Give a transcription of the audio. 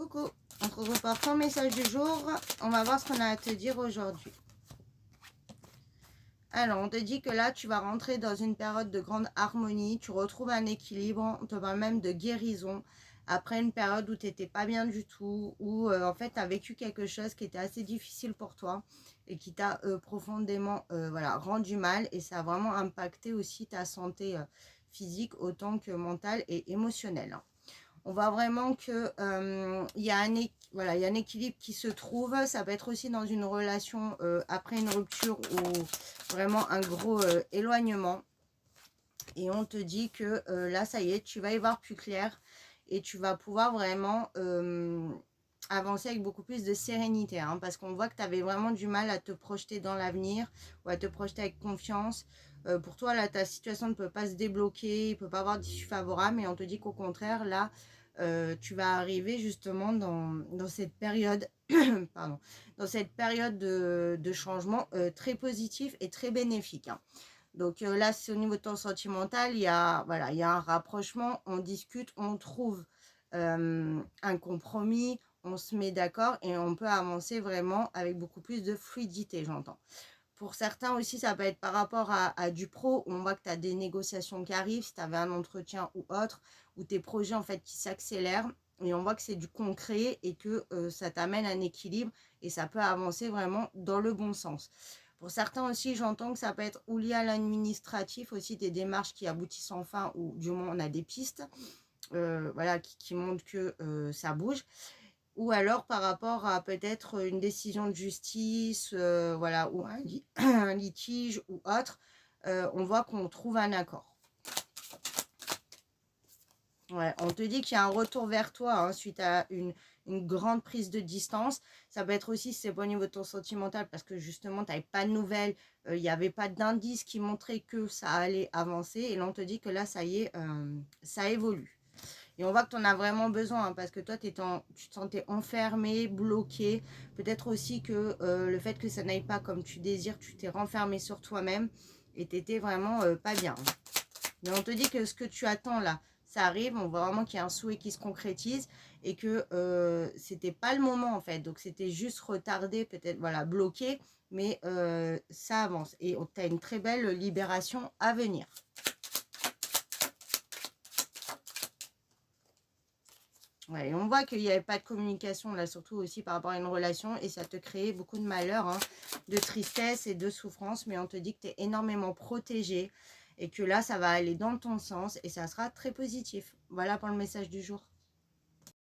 Coucou, on se retrouve pour ton message du jour. On va voir ce qu'on a à te dire aujourd'hui. Alors, on te dit que là, tu vas rentrer dans une période de grande harmonie. Tu retrouves un équilibre. On te parle même de guérison. Après une période où tu n'étais pas bien du tout, où en fait, tu as vécu quelque chose qui était assez difficile pour toi et qui t'a profondément voilà, rendu mal. Et ça a vraiment impacté aussi ta santé physique autant que mentale et émotionnelle. On voit vraiment que il y a un équilibre qui se trouve. Ça peut être aussi dans une relation après une rupture ou vraiment un gros éloignement. Et on te dit que là, ça y est, tu vas y voir plus clair et tu vas pouvoir vraiment avancer avec beaucoup plus de sérénité. Hein, parce qu'on voit que tu avais vraiment du mal à te projeter dans l'avenir ou à te projeter avec confiance. Pour toi, là, ta situation ne peut pas se débloquer, il ne peut pas avoir d'issue favorable. Mais on te dit qu'au contraire, là, tu vas arriver justement dans cette période, pardon, dans cette période de changement très positif et très bénéfique. Hein. Donc là, c'est au niveau de ton sentimental, voilà, il y a un rapprochement, on discute, on trouve un compromis, on se met d'accord et on peut avancer vraiment avec beaucoup plus de fluidité, j'entends. Pour certains aussi, ça peut être par rapport à du pro, où on voit que tu as des négociations qui arrivent, si tu avais un entretien ou autre, ou tes projets en fait qui s'accélèrent, et on voit que c'est du concret et que ça t'amène un équilibre et ça peut avancer vraiment dans le bon sens. Pour certains aussi, j'entends que ça peut être ou lié à l'administratif, aussi des démarches qui aboutissent enfin, ou du moins on a des pistes voilà, qui montrent que ça bouge. Ou alors par rapport à peut-être une décision de justice, voilà, ou un litige ou autre, on voit qu'on trouve un accord. Ouais, on te dit qu'il y a un retour vers toi hein, suite à une grande prise de distance. Ça peut être aussi, si c'est pas au niveau de ton sentimental, parce que justement, tu n'avais pas de nouvelles, il n'y avait pas d'indice qui montrait que ça allait avancer. Et là, on te dit que là, ça y est, ça évolue. Et on voit que tu en as vraiment besoin, hein, parce que toi, tu te sentais enfermé, bloqué. Peut-être aussi que le fait que ça n'aille pas comme tu désires, tu t'es renfermé sur toi-même et tu étais vraiment pas bien. Mais on te dit que ce que tu attends là, ça arrive. On voit vraiment qu'il y a un souhait qui se concrétise et que c'était pas le moment en fait. Donc c'était juste retardé, peut-être, voilà, bloqué. Mais ça avance et tu as une très belle libération à venir. Ouais, et on voit qu'il n'y avait pas de communication là, surtout aussi par rapport à une relation, et ça te créait beaucoup de malheur, hein, de tristesse et de souffrance, mais on te dit que tu es énormément protégé et que là, ça va aller dans ton sens et ça sera très positif. Voilà pour le message du jour.